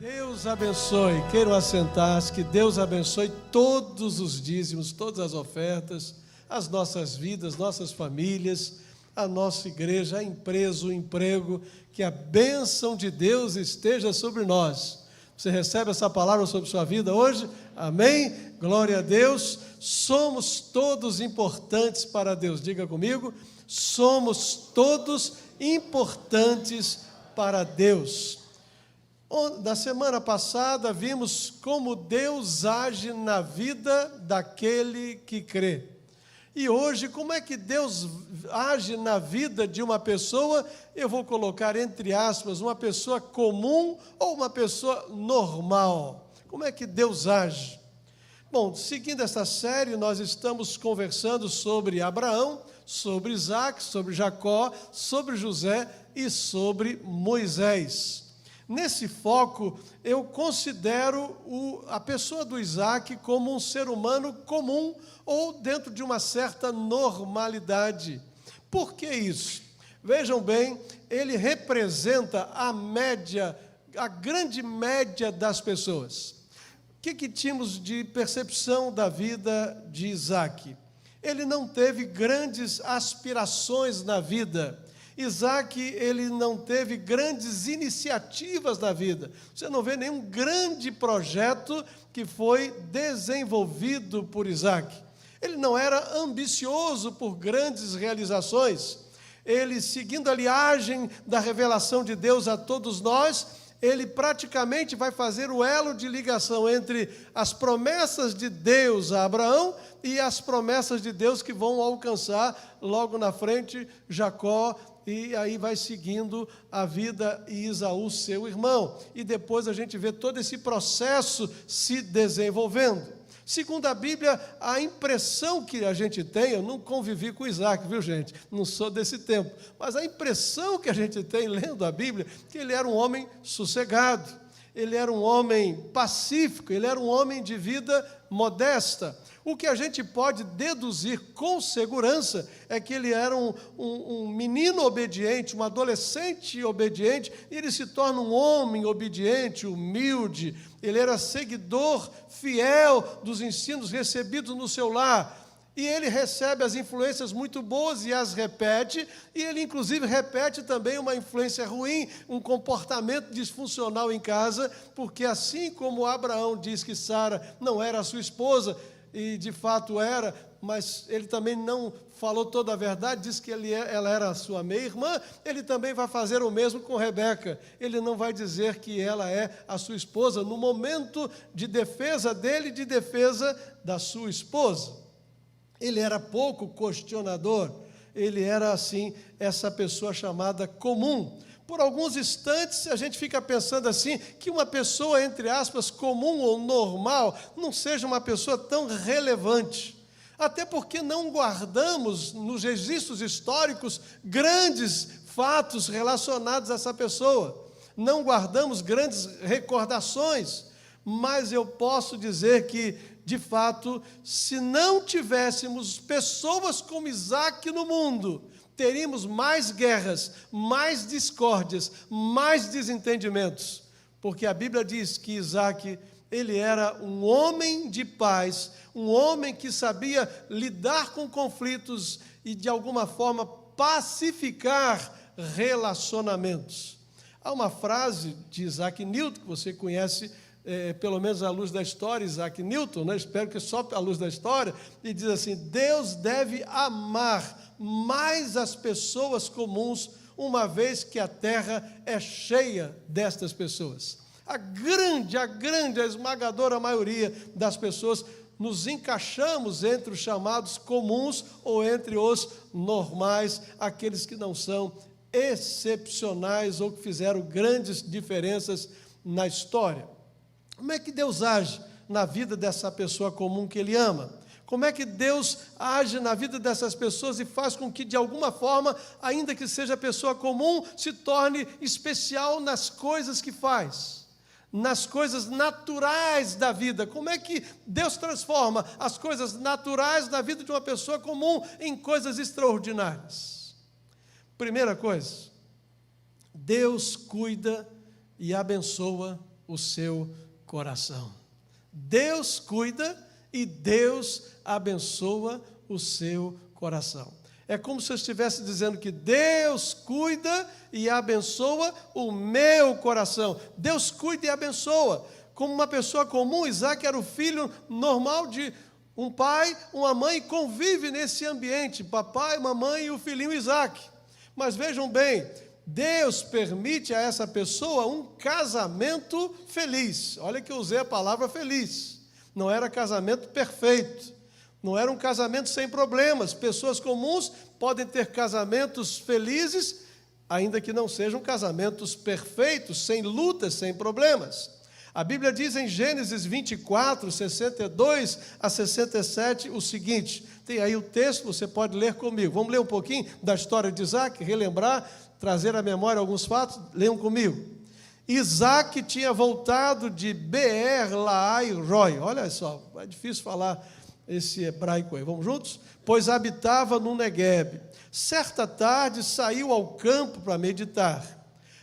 Deus abençoe, queiram assentar-se, que Deus abençoe todos os dízimos, todas as ofertas, as nossas vidas, nossas famílias, a nossa igreja, a empresa, o emprego, que a bênção de Deus esteja sobre nós. Você recebe essa palavra sobre sua vida hoje? Amém? Glória a Deus. Somos todos importantes para Deus. Diga comigo, somos todos importantes para Deus. Na semana passada, vimos como Deus age na vida daquele que crê. E hoje, como é que Deus age na vida de uma pessoa, eu vou colocar entre aspas, uma pessoa comum ou uma pessoa normal? Como é que Deus age? Bom, seguindo essa série, nós estamos conversando sobre Abraão, sobre Isaac, sobre Jacó, sobre José e sobre Moisés. Nesse foco, eu considero a pessoa do Isaac como um ser humano comum ou dentro de uma certa normalidade. Por que isso? Vejam bem, ele representa a média, a grande média das pessoas. O que tínhamos de percepção da vida de Isaac? Ele não teve grandes aspirações na vida. Isaac, ele não teve grandes iniciativas na vida. Você não vê nenhum grande projeto que foi desenvolvido por Isaac. Ele não era ambicioso por grandes realizações. Ele, seguindo a linhagem da revelação de Deus a todos nós, ele praticamente vai fazer o elo de ligação entre as promessas de Deus a Abraão e as promessas de Deus que vão alcançar logo na frente Jacó, e aí vai seguindo a vida e Esaú, seu irmão. E depois a gente vê todo esse processo se desenvolvendo. Segundo a Bíblia, a impressão que a gente tem, eu não convivi com Isaac, viu gente? Não sou desse tempo. Mas a impressão que a gente tem lendo a Bíblia, que ele era um homem sossegado, ele era um homem pacífico, ele era um homem de vida modesta. O que a gente pode deduzir com segurança é que ele era um menino obediente, um adolescente obediente, e ele se torna um homem obediente, humilde. Ele era seguidor fiel dos ensinos recebidos no seu lar. E ele recebe as influências muito boas e as repete, e ele inclusive repete também uma influência ruim, um comportamento disfuncional em casa, porque assim como Abraão diz que Sara não era a sua esposa, e de fato era, mas ele também não falou toda a verdade, disse que ela era a sua meia-irmã, ele também vai fazer o mesmo com Rebeca. Ele não vai dizer que ela é a sua esposa, no momento de defesa dele, de defesa da sua esposa. Ele era pouco questionador, ele era assim, essa pessoa chamada comum. Por alguns instantes, a gente fica pensando assim, que uma pessoa, entre aspas, comum ou normal, não seja uma pessoa tão relevante. Até porque não guardamos nos registros históricos grandes fatos relacionados a essa pessoa. Não guardamos grandes recordações. Mas eu posso dizer que, de fato, se não tivéssemos pessoas como Isaac no mundo, teríamos mais guerras, mais discórdias, mais desentendimentos. Porque a Bíblia diz que Isaac, ele era um homem de paz, um homem que sabia lidar com conflitos e, de alguma forma, pacificar relacionamentos. Há uma frase de Isaac Newton, que você conhece, pelo menos à luz da história, Isaac Newton, né? Espero que só à luz da história, e diz assim: Deus deve amar mais as pessoas comuns, uma vez que a terra é cheia destas pessoas. A esmagadora maioria das pessoas nos encaixamos entre os chamados comuns ou entre os normais, aqueles que não são excepcionais ou que fizeram grandes diferenças na história. Como é que Deus age na vida dessa pessoa comum que Ele ama? Como é que Deus age na vida dessas pessoas e faz com que, de alguma forma, ainda que seja pessoa comum, se torne especial nas coisas que faz, nas coisas naturais da vida? Como é que Deus transforma as coisas naturais da vida de uma pessoa comum em coisas extraordinárias? Primeira coisa, Deus cuida e abençoa o seu coração. Deus cuida e Deus abençoa o seu coração. É como se eu estivesse dizendo que Deus cuida e abençoa o meu coração. Deus cuida e abençoa. Como uma pessoa comum, Isaac era o filho normal de um pai, uma mãe, convive nesse ambiente, papai, mamãe e o filhinho Isaac. Mas vejam bem, Deus permite a essa pessoa um casamento feliz. Olha que eu usei a palavra feliz. Não era casamento perfeito, não era um casamento sem problemas. Pessoas comuns podem ter casamentos felizes, ainda que não sejam casamentos perfeitos, sem lutas, sem problemas. A Bíblia diz em Gênesis 24, 62 a 67 o seguinte, tem aí o texto, você pode ler comigo. Vamos ler um pouquinho da história de Isaac, relembrar, trazer à memória alguns fatos? Leiam comigo. Isaac tinha voltado de Beer-Lahai-Roi. Olha só, é difícil falar esse hebraico aí. Vamos juntos? Pois habitava no Neguebe. Certa tarde saiu ao campo para meditar.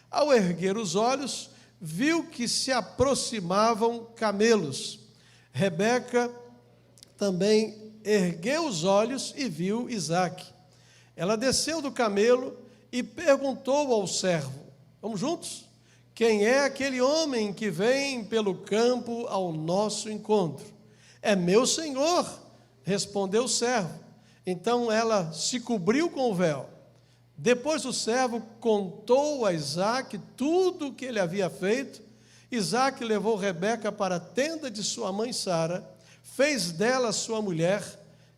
Ao erguer os olhos, viu que se aproximavam camelos. Rebeca também ergueu os olhos e viu Isaque. Ela desceu do camelo e perguntou ao servo, vamos juntos? Quem é aquele homem que vem pelo campo ao nosso encontro? É meu senhor, respondeu o servo. Então ela se cobriu com o véu. Depois o servo contou a Isaque tudo o que ele havia feito. Isaque levou Rebeca para a tenda de sua mãe Sara, fez dela sua mulher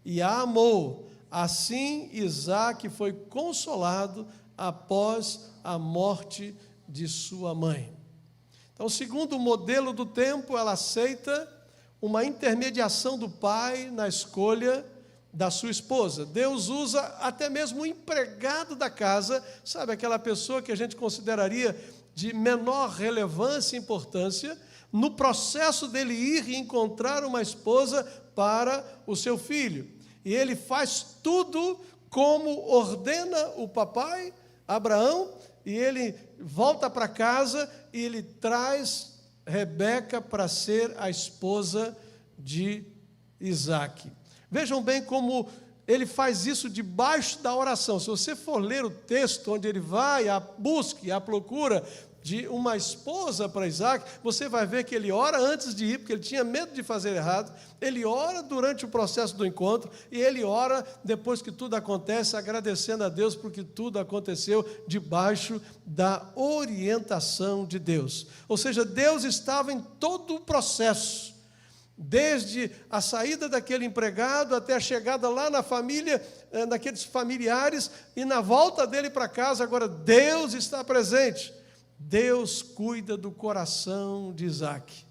e a amou. Assim Isaque foi consolado após a morte de sua mãe. Então, segundo o modelo do tempo, ela aceita uma intermediação do pai na escolha da sua esposa. Deus usa até mesmo o empregado da casa, sabe, aquela pessoa que a gente consideraria de menor relevância e importância, no processo dele ir e encontrar uma esposa para o seu filho. E ele faz tudo como ordena o papai, Abraão, e ele volta para casa e ele traz Rebeca para ser a esposa de Isaque. Vejam bem como ele faz isso debaixo da oração. Se você for ler o texto onde ele vai à busca e à procura de uma esposa para Isaque, você vai ver que ele ora antes de ir, porque ele tinha medo de fazer errado, ele ora durante o processo do encontro, e ele ora depois que tudo acontece, agradecendo a Deus porque tudo aconteceu debaixo da orientação de Deus. Ou seja, Deus estava em todo o processo, desde a saída daquele empregado até a chegada lá na família, naqueles familiares, e na volta dele para casa. Agora Deus está presente. Deus cuida do coração de Isaque.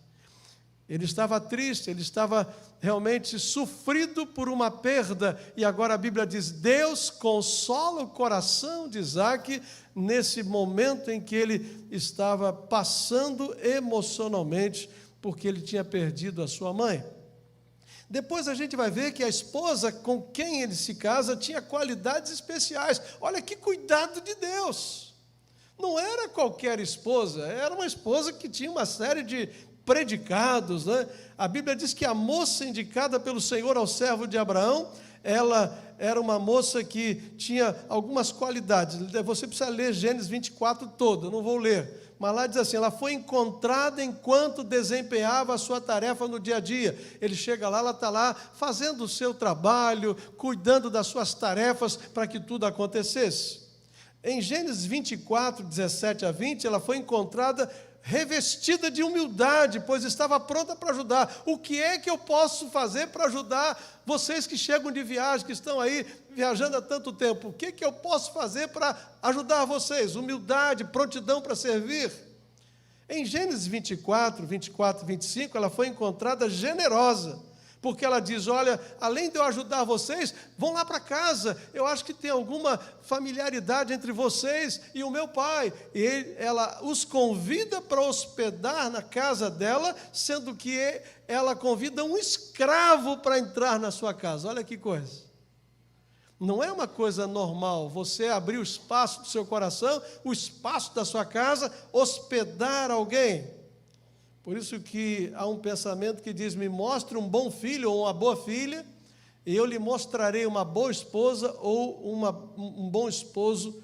Ele estava triste, ele estava realmente sofrido por uma perda, e agora a Bíblia diz, Deus consola o coração de Isaque nesse momento em que ele estava passando emocionalmente, porque ele tinha perdido a sua mãe. Depois a gente vai ver que a esposa com quem ele se casa tinha qualidades especiais. Olha que cuidado de Deus! Não era qualquer esposa, era uma esposa que tinha uma série de predicados, né? A Bíblia diz que a moça indicada pelo Senhor ao servo de Abraão, ela era uma moça que tinha algumas qualidades. Você precisa ler Gênesis 24 todo, eu não vou ler. Mas lá diz assim, ela foi encontrada enquanto desempenhava a sua tarefa no dia a dia. Ele chega lá, ela está lá fazendo o seu trabalho, cuidando das suas tarefas para que tudo acontecesse. Em Gênesis 24, 17 a 20, ela foi encontrada revestida de humildade, pois estava pronta para ajudar. O que é que eu posso fazer para ajudar vocês que chegam de viagem, que estão aí viajando há tanto tempo? O que é que eu posso fazer para ajudar vocês? Humildade, prontidão para servir. Em Gênesis 24, 24 e 25, ela foi encontrada generosa, porque ela diz, olha, além de eu ajudar vocês, vão lá para casa, eu acho que tem alguma familiaridade entre vocês e o meu pai. E ela os convida para hospedar na casa dela, sendo que ela convida um escravo para entrar na sua casa. Olha que coisa. Não é uma coisa normal você abrir o espaço do seu coração, o espaço da sua casa, hospedar alguém. Por isso que há um pensamento que diz: me mostre um bom filho ou uma boa filha, e eu lhe mostrarei uma boa esposa ou um bom esposo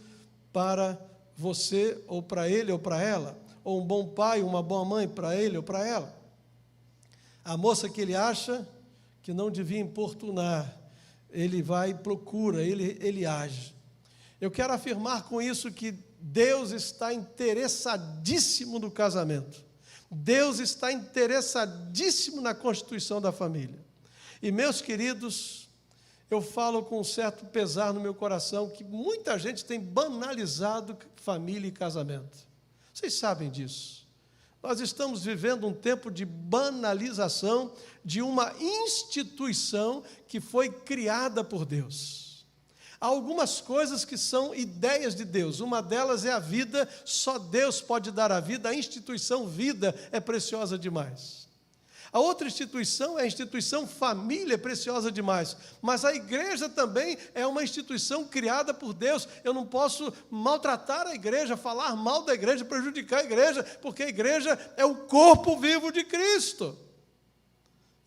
para você, ou para ele ou para ela, ou um bom pai, uma boa mãe para ele ou para ela. A moça que ele acha que não devia importunar, ele vai e procura, ele age. Eu quero afirmar com isso que Deus está interessadíssimo no casamento. Deus está interessadíssimo na constituição da família. E, meus queridos, eu falo com um certo pesar no meu coração que muita gente tem banalizado família e casamento. Vocês sabem disso. Nós estamos vivendo um tempo de banalização de uma instituição que foi criada por Deus. Há algumas coisas que são ideias de Deus. Uma delas é a vida, só Deus pode dar a vida, a instituição vida é preciosa demais. A outra instituição é a instituição família, é preciosa demais. Mas a igreja também é uma instituição criada por Deus. Eu não posso maltratar a igreja, falar mal da igreja, prejudicar a igreja, porque a igreja é o corpo vivo de Cristo.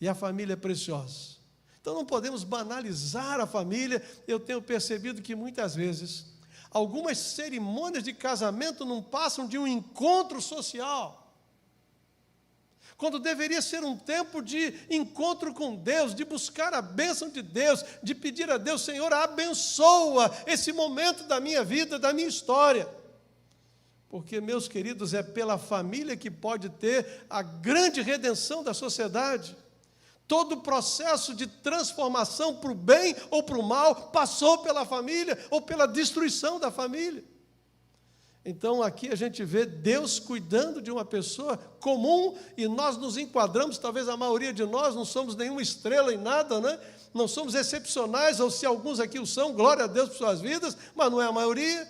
E a família é preciosa. Então não podemos banalizar a família. Eu tenho percebido que muitas vezes algumas cerimônias de casamento não passam de um encontro social, quando deveria ser um tempo de encontro com Deus, de buscar a bênção de Deus, de pedir a Deus: Senhor, abençoa esse momento da minha vida, da minha história. Porque, meus queridos, é pela família que pode ter a grande redenção da sociedade. Todo o processo de transformação para o bem ou para o mal passou pela família ou pela destruição da família. Então, aqui a gente vê Deus cuidando de uma pessoa comum, e nós nos enquadramos, talvez a maioria de nós não somos nenhuma estrela em nada, né? Não somos excepcionais, ou se alguns aqui o são, glória a Deus por suas vidas, mas não é a maioria.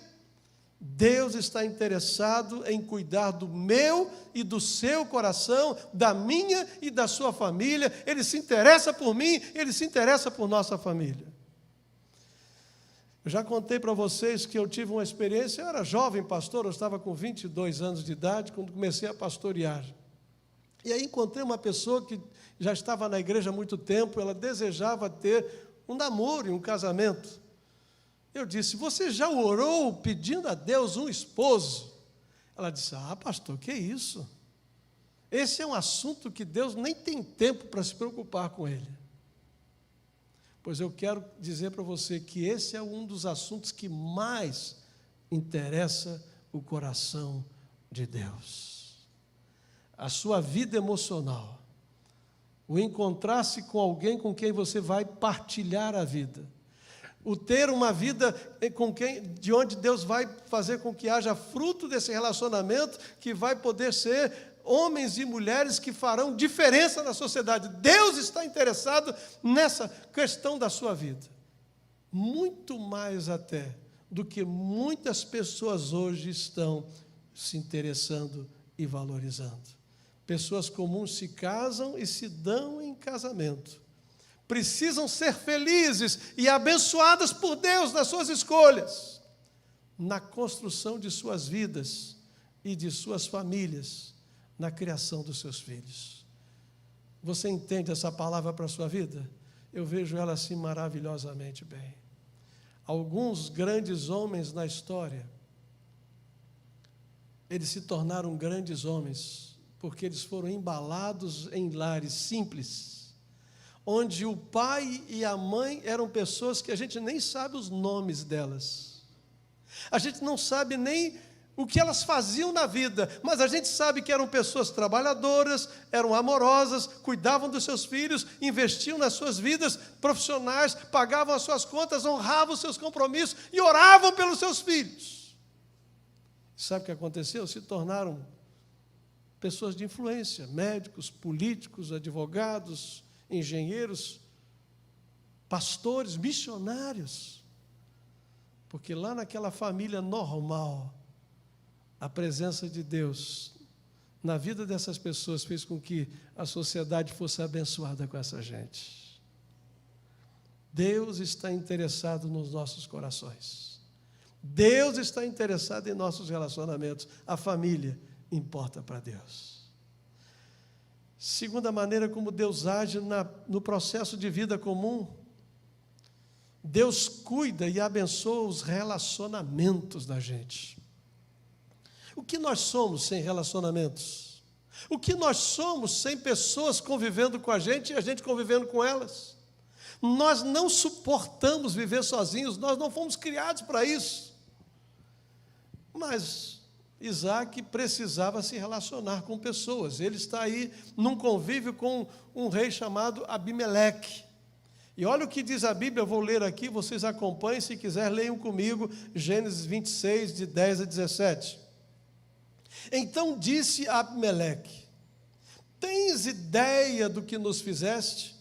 Deus está interessado em cuidar do meu e do seu coração, da minha e da sua família. Ele se interessa por mim, Ele se interessa por nossa família. Eu já contei para vocês que eu tive uma experiência. Eu era jovem pastor, eu estava com 22 anos de idade, quando comecei a pastorear. E aí encontrei uma pessoa que já estava na igreja há muito tempo, ela desejava ter um namoro e um casamento. Eu disse: você já orou pedindo a Deus um esposo? Ela disse: pastor, que isso? Esse é um assunto que Deus nem tem tempo para se preocupar com ele. Pois eu quero dizer para você que esse é um dos assuntos que mais interessa o coração de Deus. A sua vida emocional, o encontrar-se com alguém com quem você vai partilhar a vida, o ter uma vida de onde Deus vai fazer com que haja fruto desse relacionamento, que vai poder ser homens e mulheres que farão diferença na sociedade. Deus está interessado nessa questão da sua vida. Muito mais até do que muitas pessoas hoje estão se interessando e valorizando. Pessoas comuns se casam e se dão em casamento. Precisam ser felizes e abençoadas por Deus nas suas escolhas, na construção de suas vidas e de suas famílias, na criação dos seus filhos. Você entende essa palavra para a sua vida? Eu vejo ela assim maravilhosamente bem. Alguns grandes homens na história, eles se tornaram grandes homens porque eles foram embalados em lares simples, onde o pai e a mãe eram pessoas que a gente nem sabe os nomes delas. A gente não sabe nem o que elas faziam na vida, mas a gente sabe que eram pessoas trabalhadoras, eram amorosas, cuidavam dos seus filhos, investiam nas suas vidas profissionais, pagavam as suas contas, honravam os seus compromissos e oravam pelos seus filhos. Sabe o que aconteceu? Se tornaram pessoas de influência, médicos, políticos, advogados, engenheiros, pastores, missionários. Porque lá naquela família normal, a presença de Deus na vida dessas pessoas fez com que a sociedade fosse abençoada com essa gente. Deus está interessado nos nossos corações. Deus está interessado em nossos relacionamentos. A família importa para Deus. Segunda maneira como Deus age no processo de vida comum. Deus cuida e abençoa os relacionamentos da gente. O que nós somos sem relacionamentos? O que nós somos sem pessoas convivendo com a gente e a gente convivendo com elas? Nós não suportamos viver sozinhos, nós não fomos criados para isso. Mas Isaac precisava se relacionar com pessoas. Ele está aí num convívio com um rei chamado Abimeleque. E olha o que diz a Bíblia, eu vou ler aqui, vocês acompanhem, se quiser leiam comigo, Gênesis 26, de 10 a 17. Então disse Abimeleque: tens ideia do que nos fizeste?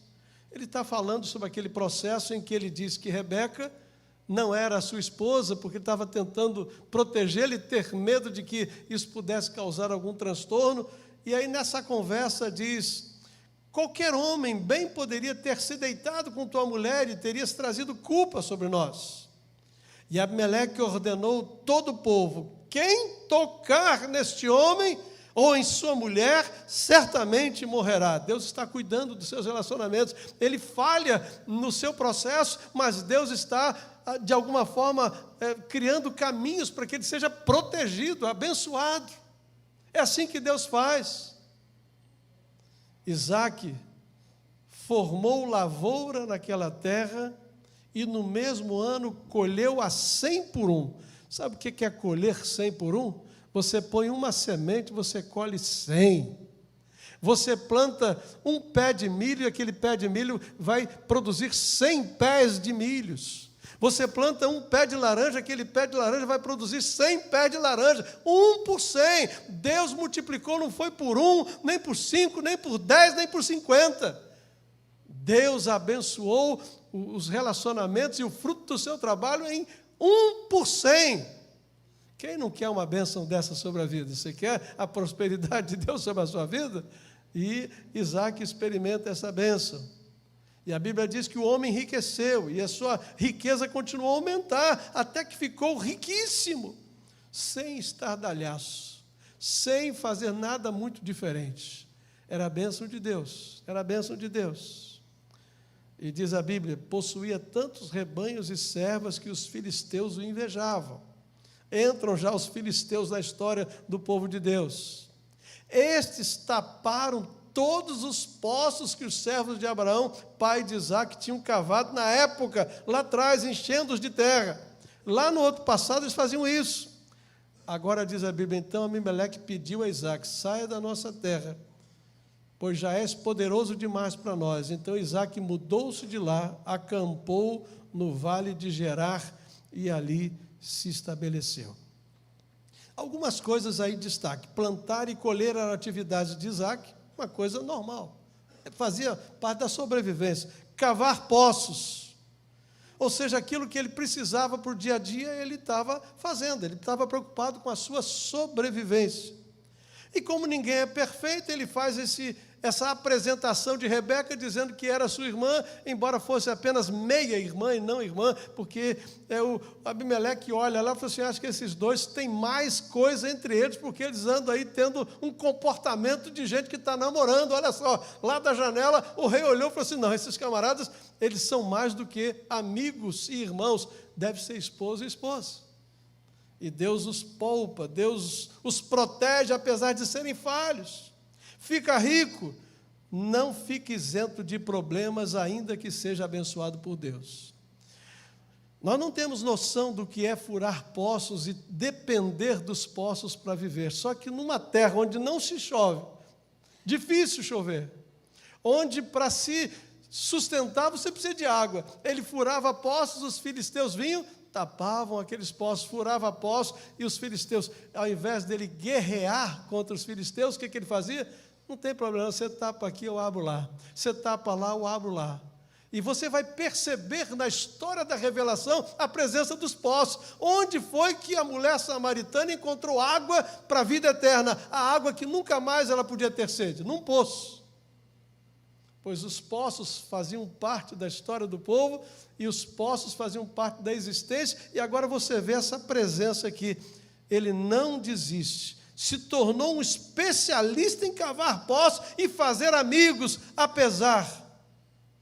Ele está falando sobre aquele processo em que ele diz que Rebeca não era a sua esposa, porque estava tentando protegê-la e ter medo de que isso pudesse causar algum transtorno. E aí nessa conversa diz: qualquer homem bem poderia ter se deitado com tua mulher e terias trazido culpa sobre nós. E Abimeleque ordenou todo o povo: quem tocar neste homem ou em sua mulher, certamente morrerá. Deus está cuidando dos seus relacionamentos. Ele falha no seu processo, mas Deus está, de alguma forma, criando caminhos para que ele seja protegido, abençoado. É assim que Deus faz. Isaac formou lavoura naquela terra e no mesmo ano colheu a 100 por 1. Sabe o que é colher 100 por 1? Você põe uma semente, você colhe 100. Você planta um pé de milho e aquele pé de milho vai produzir 100 pés de milhos. Você planta um pé de laranja, aquele pé de laranja vai produzir 100 pés de laranja. 1 por 100. Deus multiplicou, não foi por 1, nem por 5, nem por 10, nem por 50. Deus abençoou os relacionamentos e o fruto do seu trabalho em 1 por 100. Quem não quer uma bênção dessa sobre a vida? Você quer a prosperidade de Deus sobre a sua vida? E Isaac experimenta essa bênção. E a Bíblia diz que o homem enriqueceu e a sua riqueza continuou a aumentar, até que ficou riquíssimo, sem estardalhaço, sem fazer nada muito diferente. Era a bênção de Deus, era a bênção de Deus. E diz a Bíblia, possuía tantos rebanhos e servas que os filisteus o invejavam. Entram já os filisteus na história do povo de Deus. Estes taparam todos os poços que os servos de Abraão, pai de Isaac, tinham cavado na época, lá atrás, enchendo-os de terra. Lá no outro passado eles faziam isso. Agora diz a Bíblia, então Abimeleque pediu a Isaac: saia da nossa terra, pois já és poderoso demais para nós. Então Isaac mudou-se de lá, acampou no vale de Gerar e ali se estabeleceu. Algumas coisas aí de destaque. Plantar e colher eram atividades de Isaac, uma coisa normal. Fazia parte da sobrevivência. Cavar poços, ou seja, aquilo que ele precisava por dia a dia, ele estava fazendo, ele estava preocupado com a sua sobrevivência. E como ninguém é perfeito, ele faz essa apresentação de Rebeca, dizendo que era sua irmã, embora fosse apenas meia irmã e não irmã, porque o Abimeleque olha lá e fala assim: acho que esses dois têm mais coisa entre eles, porque eles andam aí tendo um comportamento de gente que está namorando. Olha só, lá da janela, o rei olhou e falou assim: não, esses camaradas, eles são mais do que amigos e irmãos, deve ser esposo e esposa. E Deus os poupa, Deus os protege, apesar de serem falhos. Fica rico, não fique isento de problemas, ainda que seja abençoado por Deus. Nós não temos noção do que é furar poços e depender dos poços para viver. Só que numa terra onde não se chove, difícil chover, onde para se sustentar você precisa de água. Ele furava poços, os filisteus vinham, tapavam aqueles poços, furava poços, e os filisteus, ao invés dele guerrear contra os filisteus, o que ele fazia? Não tem problema, você tapa aqui, eu abro lá. Você tapa lá, eu abro lá. E você vai perceber na história da revelação a presença dos poços. Onde foi que a mulher samaritana encontrou água para a vida eterna? A água que nunca mais ela podia ter sede, num poço. Pois os poços faziam parte da história do povo e os poços faziam parte da existência. E agora você vê essa presença aqui. Ele não desiste se tornou um especialista em cavar poços e fazer amigos, apesar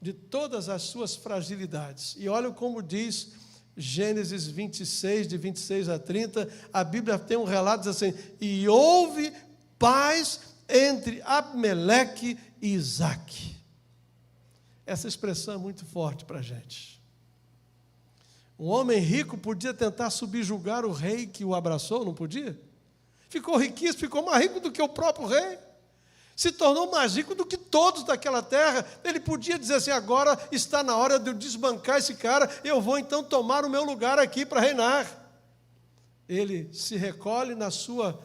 de todas as suas fragilidades. E olha como diz Gênesis 26, de 26 a 30, a Bíblia tem um relato, diz assim: e houve paz entre Abimeleque e Isaque. Essa expressão é muito forte para a gente. Um homem rico podia tentar subjugar o rei que o abraçou, não podia? Ficou riquíssimo, ficou mais rico do que o próprio rei. Se tornou mais rico do que todos daquela terra. Ele podia dizer assim: agora está na hora de eu desbancar esse cara, eu vou então tomar o meu lugar aqui para reinar. Ele se recolhe na sua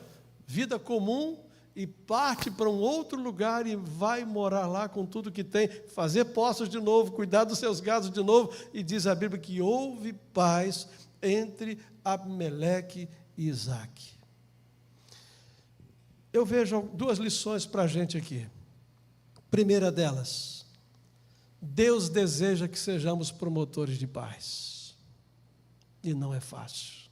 vida comum e parte para um outro lugar e vai morar lá com tudo que tem, fazer poços de novo, cuidar dos seus gados de novo. E diz a Bíblia que houve paz entre Abimeleque e Isaque. Eu vejo duas lições para a gente aqui. Primeira delas, Deus deseja que sejamos promotores de paz. E não é fácil.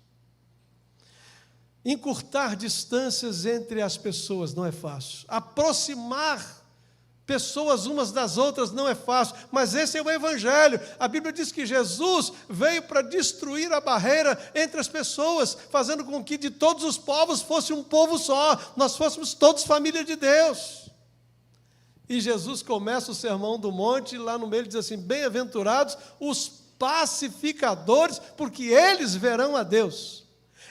Encurtar distâncias entre as pessoas não é fácil. Aproximar pessoas umas das outras não é fácil, mas esse é o Evangelho. A Bíblia diz que Jesus veio para destruir a barreira entre as pessoas, fazendo com que de todos os povos fosse um povo só, nós fôssemos todos família de Deus. E Jesus começa o Sermão do Monte, e lá no meio ele diz assim: bem-aventurados os pacificadores, porque eles verão a Deus.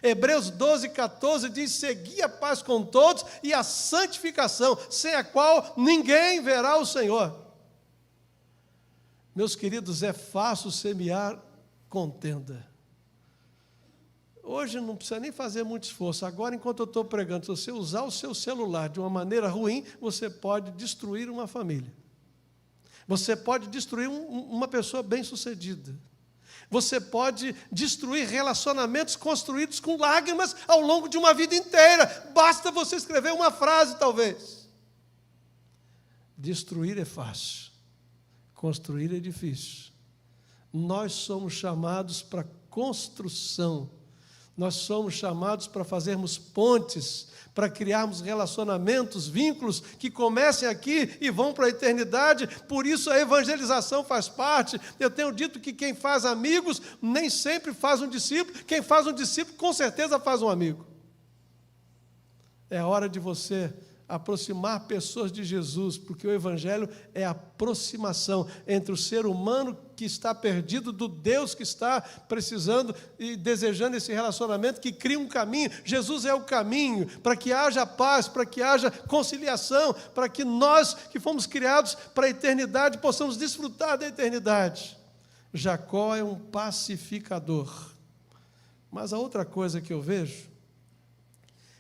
Hebreus 12, 14 diz: segui a paz com todos e a santificação, sem a qual ninguém verá o Senhor. Meus queridos, é fácil semear contenda. Hoje não precisa nem fazer muito esforço. Agora, enquanto eu estou pregando, se você usar o seu celular de uma maneira ruim, você pode destruir uma família. Você pode destruir uma pessoa bem-sucedida. Você pode destruir relacionamentos construídos com lágrimas ao longo de uma vida inteira. Basta você escrever uma frase, talvez. Destruir é fácil. Construir é difícil. Nós somos chamados para construção. Nós somos chamados para fazermos pontes, para criarmos relacionamentos, vínculos que comecem aqui e vão para a eternidade. Por isso a evangelização faz parte. Eu tenho dito que quem faz amigos nem sempre faz um discípulo. Quem faz um discípulo com certeza faz um amigo. É a hora de você aproximar pessoas de Jesus, porque o Evangelho é a aproximação entre o ser humano que está perdido do Deus que está precisando e desejando esse relacionamento, que cria um caminho. Jesus é o caminho para que haja paz, para que haja conciliação, para que nós que fomos criados para a eternidade possamos desfrutar da eternidade. Jacó é um pacificador. Mas a outra coisa que eu vejo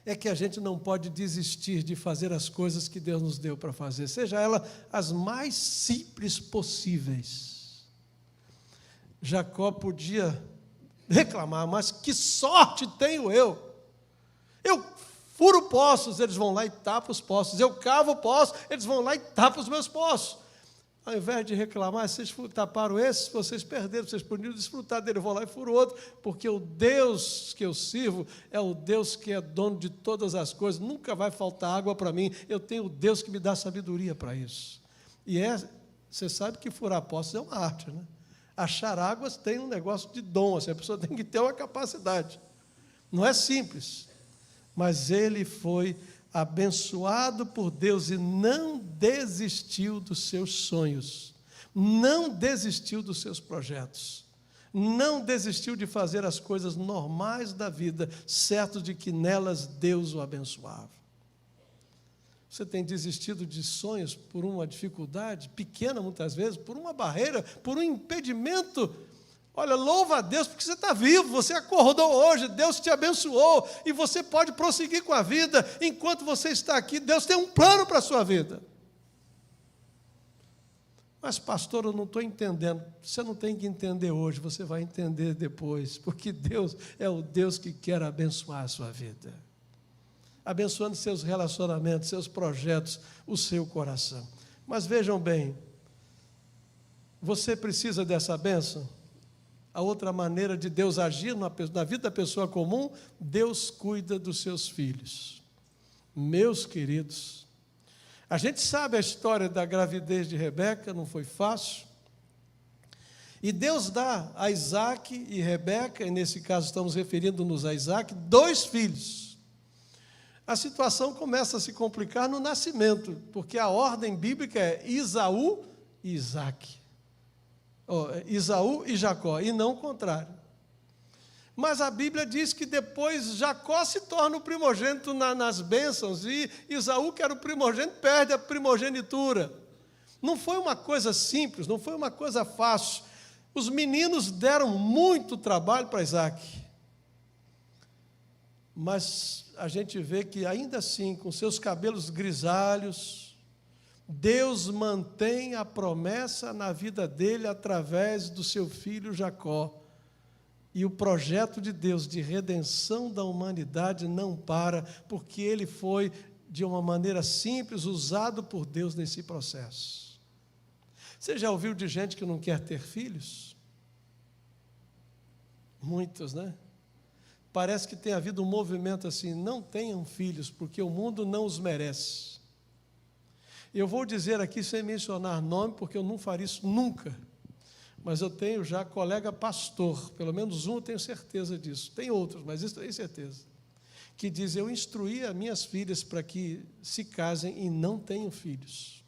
é que a gente não pode desistir de fazer as coisas que Deus nos deu para fazer, seja elas as mais simples possíveis. Jacó podia reclamar: mas que sorte tenho eu! Eu furo poços, eles vão lá e tapam os poços. Eu cavo poços, eles vão lá e tapam os meus poços. Ao invés de reclamar: vocês taparam esses, vocês perderam, vocês podiam desfrutar dele, eu vou lá e furo outro, porque o Deus que eu sirvo é o Deus que é dono de todas as coisas, nunca vai faltar água para mim, eu tenho o Deus que me dá sabedoria para isso. E você sabe que furar poços é uma arte, né? Achar águas tem um negócio de dom, assim, a pessoa tem que ter uma capacidade. Não é simples, mas ele foi abençoado por Deus e não desistiu dos seus sonhos, não desistiu dos seus projetos, não desistiu de fazer as coisas normais da vida, certo de que nelas Deus o abençoava. Você tem desistido de sonhos por uma dificuldade pequena, muitas vezes, por uma barreira, por um impedimento? Olha, louva a Deus porque você está vivo, você acordou hoje, Deus te abençoou e você pode prosseguir com a vida. Enquanto você está aqui, Deus tem um plano para a sua vida. Mas, pastor, eu não estou entendendo. Você não tem que entender hoje, você vai entender depois, porque Deus é o Deus que quer abençoar a sua vida, abençoando seus relacionamentos, seus projetos, o seu coração. Mas vejam bem, você precisa dessa bênção? A outra maneira de Deus agir na vida da pessoa comum: Deus cuida dos seus filhos. Meus queridos, a gente sabe a história da gravidez de Rebeca, não foi fácil. E Deus dá a Isaac e Rebeca, e nesse caso estamos referindo-nos a Isaac, 2 filhos. A situação começa a se complicar no nascimento, porque a ordem bíblica é Isaú e Isaac. Isaú e Jacó, e não o contrário. Mas a Bíblia diz que depois Jacó se torna o primogênito nas bênçãos, e Isaú, que era o primogênito, perde a primogenitura. Não foi uma coisa simples, não foi uma coisa fácil. Os meninos deram muito trabalho para Isaac. Mas a gente vê que ainda assim, com seus cabelos grisalhos, Deus mantém a promessa na vida dele através do seu filho Jacó. E o projeto de Deus de redenção da humanidade não para, porque ele foi, de uma maneira simples, usado por Deus nesse processo. Você já ouviu de gente que não quer ter filhos? Muitos, né? Parece que tem havido um movimento assim, não tenham filhos, porque o mundo não os merece. Eu vou dizer aqui, sem mencionar nome, porque eu não faria isso nunca. Mas eu tenho já colega pastor, pelo menos um eu tenho certeza disso. Tem outros, mas isso eu tenho certeza. Que diz, eu instruí as minhas filhas para que se casem e não tenham filhos.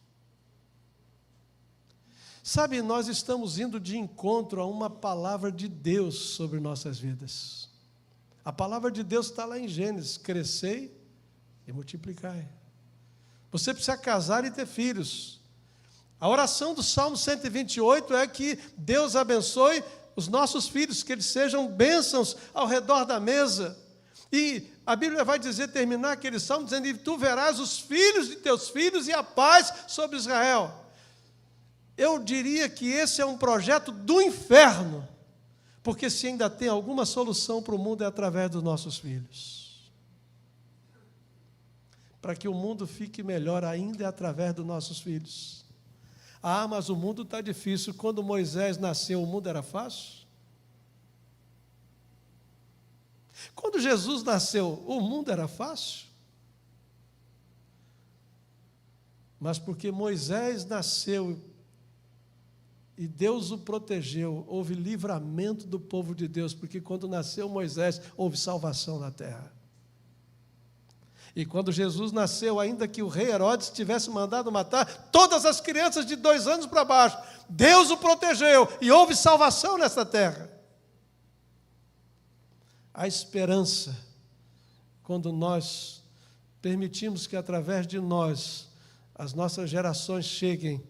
Sabe, nós estamos indo de encontro a uma palavra de Deus sobre nossas vidas. A palavra de Deus está lá em Gênesis, crescei e multiplicai. Você precisa casar e ter filhos. A oração do Salmo 128 é que Deus abençoe os nossos filhos, que eles sejam bênçãos ao redor da mesa. E a Bíblia vai dizer, terminar aquele salmo, dizendo, e tu verás os filhos de teus filhos e a paz sobre Israel. Eu diria que esse é um projeto do inferno, porque se ainda tem alguma solução para o mundo é através dos nossos filhos. Para que o mundo fique melhor ainda é através dos nossos filhos. Ah, mas o mundo está difícil. Quando Moisés nasceu, o mundo era fácil? Quando Jesus nasceu, o mundo era fácil? Mas porque Moisés nasceu e Deus o protegeu, houve livramento do povo de Deus, porque quando nasceu Moisés, houve salvação na terra. E quando Jesus nasceu, ainda que o rei Herodes tivesse mandado matar todas as crianças de 2 anos para baixo, Deus o protegeu e houve salvação nessa terra. A esperança, quando nós permitimos que através de nós as nossas gerações cheguem,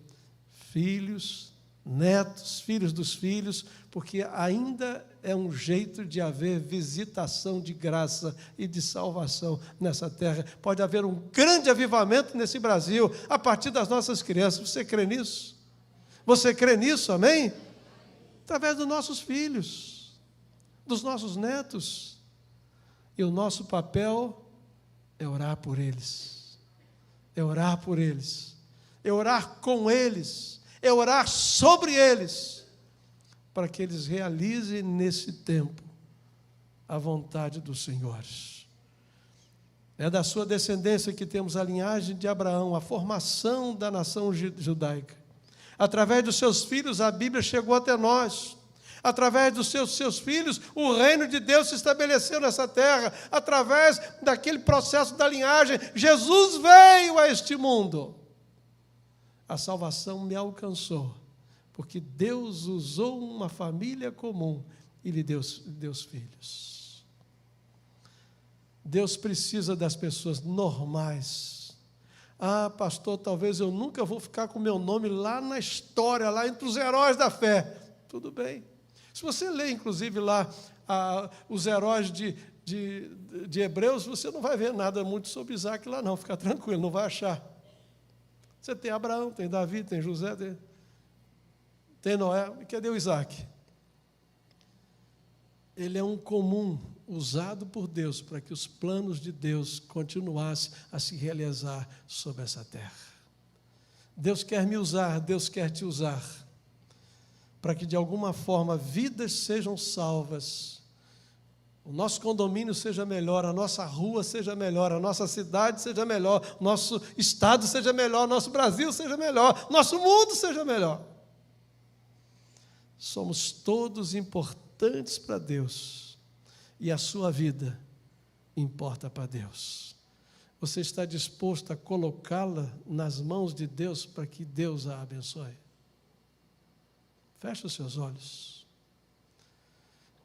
filhos, netos, filhos dos filhos, porque ainda é um jeito de haver visitação de graça e de salvação nessa terra. Pode haver um grande avivamento nesse Brasil a partir das nossas crianças. Você crê nisso? Você crê nisso, amém? Através dos nossos filhos, dos nossos netos. E o nosso papel é orar por eles. É orar por eles. É orar com eles. É orar sobre eles, para que eles realizem nesse tempo a vontade do Senhor. É da sua descendência que temos a linhagem de Abraão, a formação da nação judaica. Através dos seus filhos, a Bíblia chegou até nós. Através dos seus filhos, o reino de Deus se estabeleceu nessa terra. Através daquele processo da linhagem, Jesus veio a este mundo. A salvação me alcançou, porque Deus usou uma família comum e lhe deu filhos. Deus precisa das pessoas normais. Ah, pastor, talvez eu nunca vou ficar com meu nome lá na história, lá entre os heróis da fé. Tudo bem. Se você ler, inclusive, lá os heróis de Hebreus, você não vai ver nada muito sobre Isaac lá não, fica tranquilo, não vai achar. Você tem Abraão, tem Davi, tem José, tem Noé. E cadê o Isaac? Ele é um comum usado por Deus para que os planos de Deus continuassem a se realizar sobre essa terra. Deus quer me usar, Deus quer te usar, para que de alguma forma vidas sejam salvas o nosso condomínio seja melhor, a nossa rua seja melhor, a nossa cidade seja melhor, nosso estado seja melhor, nosso Brasil seja melhor, nosso mundo seja melhor. Somos todos importantes para Deus e a sua vida importa para Deus. Você está disposto a colocá-la nas mãos de Deus para que Deus a abençoe? Feche os seus olhos,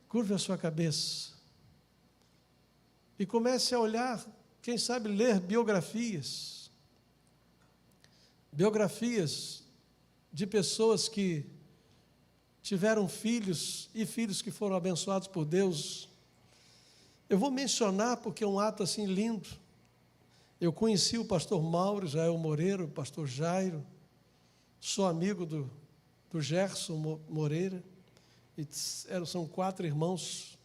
curve a sua cabeça e comece a olhar, quem sabe ler biografias de pessoas que tiveram filhos e filhos que foram abençoados por Deus. Eu vou mencionar porque é um ato assim lindo. Eu conheci o pastor Mauro Jael Moreira, o pastor Jairo, sou amigo do Gerson Moreira, são 4 irmãos.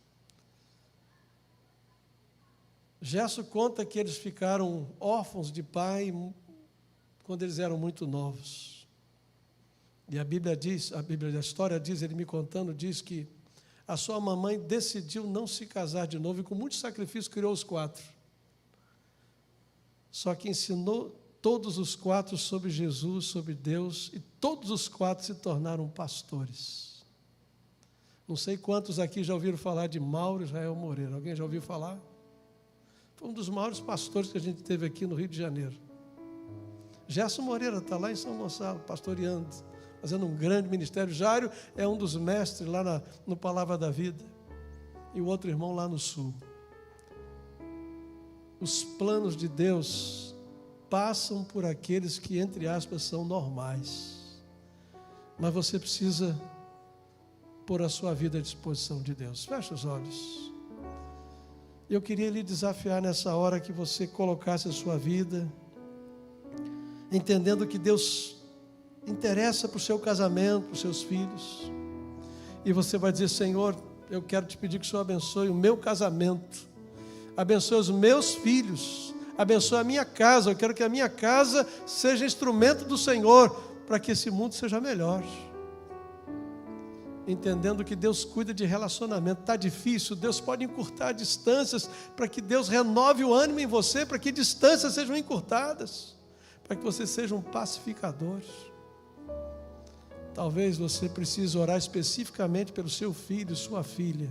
Gerson conta que eles ficaram órfãos de pai quando eles eram muito novos. E a história diz, ele me contando, diz que a sua mamãe decidiu não se casar de novo e com muito sacrifício criou os 4. Só que ensinou todos os 4 sobre Jesus, sobre Deus, e todos os 4 se tornaram pastores. Não sei quantos aqui já ouviram falar de Mauro Jael Moreira. Alguém já ouviu falar? Foi um dos maiores pastores que a gente teve aqui no Rio de Janeiro. Gerson Moreira está lá em São Gonçalo, pastoreando, fazendo um grande ministério. Jairo é um dos mestres lá no Palavra da Vida. E o outro irmão lá no Sul. Os planos de Deus passam por aqueles que, entre aspas, são normais. Mas você precisa pôr a sua vida à disposição de Deus. Feche os olhos. Eu queria lhe desafiar nessa hora que você colocasse a sua vida, entendendo que Deus interessa para o seu casamento, para os seus filhos. E você vai dizer: Senhor, eu quero te pedir que o Senhor abençoe o meu casamento, abençoe os meus filhos, abençoe a minha casa. Eu quero que a minha casa seja instrumento do Senhor para que esse mundo seja melhor. Entendendo que Deus cuida de relacionamento. Está difícil, Deus pode encurtar distâncias para que Deus renove o ânimo em você, para que distâncias sejam encurtadas, para que você seja um pacificador. Talvez você precise orar especificamente pelo seu filho, sua filha,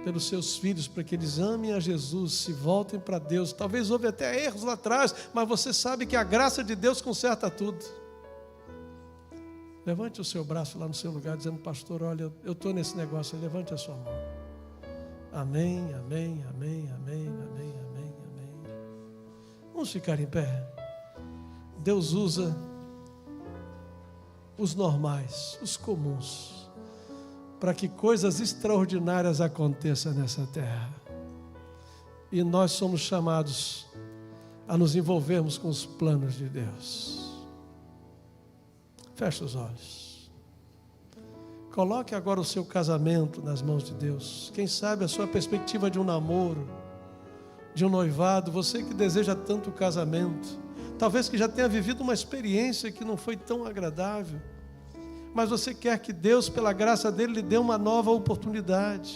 pelos seus filhos, para que eles amem a Jesus, se voltem para Deus. Talvez houve até erros lá atrás, mas você sabe que a graça de Deus conserta tudo. Levante o seu braço lá no seu lugar, dizendo: pastor, olha, eu estou nesse negócio. Levante a sua mão. Amém, amém, amém, amém, amém, amém, amém. Vamos ficar em pé. Deus usa os normais, os comuns, para que coisas extraordinárias aconteçam nessa terra. E nós somos chamados a nos envolvermos com os planos de Deus. Feche os olhos. Coloque agora o seu casamento nas mãos de Deus. Quem sabe a sua perspectiva de um namoro, de um noivado, você que deseja tanto o casamento, talvez que já tenha vivido uma experiência que não foi tão agradável, mas você quer que Deus, pela graça dele, lhe dê uma nova oportunidade.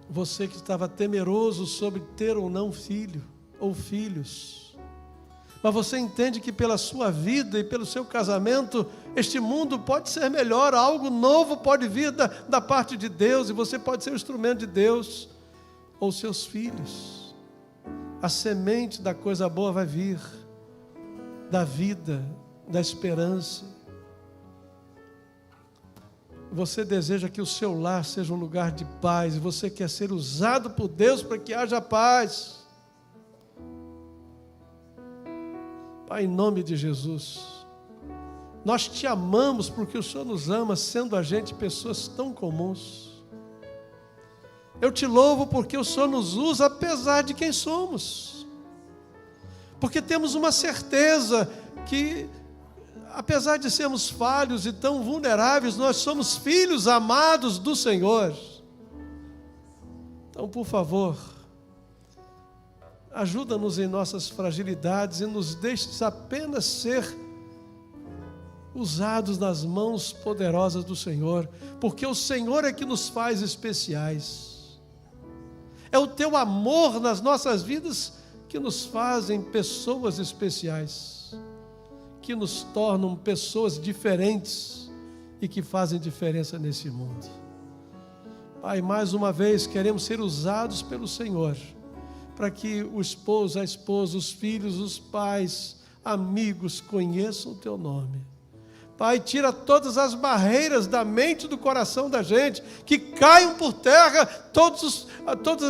Você que estava temeroso sobre ter ou não filho ou filhos, mas você entende que pela sua vida e pelo seu casamento, este mundo pode ser melhor, algo novo pode vir da parte de Deus, e você pode ser o instrumento de Deus, ou seus filhos. A semente da coisa boa vai vir, da vida, da esperança. Você deseja que o seu lar seja um lugar de paz, e você quer ser usado por Deus para que haja paz. Pai, em nome de Jesus, nós te amamos porque o Senhor nos ama, sendo a gente pessoas tão comuns. Eu te louvo porque o Senhor nos usa apesar de quem somos, porque temos uma certeza que, apesar de sermos falhos e tão vulneráveis, nós somos filhos amados do Senhor. Então, por favor, ajuda-nos em nossas fragilidades e nos deixes apenas ser usados nas mãos poderosas do Senhor, porque o Senhor é que nos faz especiais. É o teu amor nas nossas vidas que nos fazem pessoas especiais, que nos tornam pessoas diferentes e que fazem diferença nesse mundo. Pai, mais uma vez queremos ser usados pelo Senhor, para que o esposo, a esposa, os filhos, os pais, amigos conheçam o teu nome. Pai, tira todas as barreiras da mente e do coração da gente, que caiam por terra todas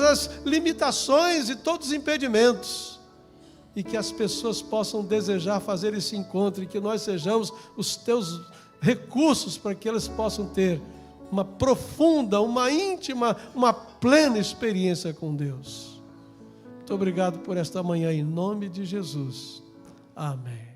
as limitações e todos os impedimentos, e que as pessoas possam desejar fazer esse encontro, e que nós sejamos os teus recursos para que elas possam ter uma profunda, uma íntima, uma plena experiência com Deus. Muito obrigado por esta manhã, em nome de Jesus. Amém.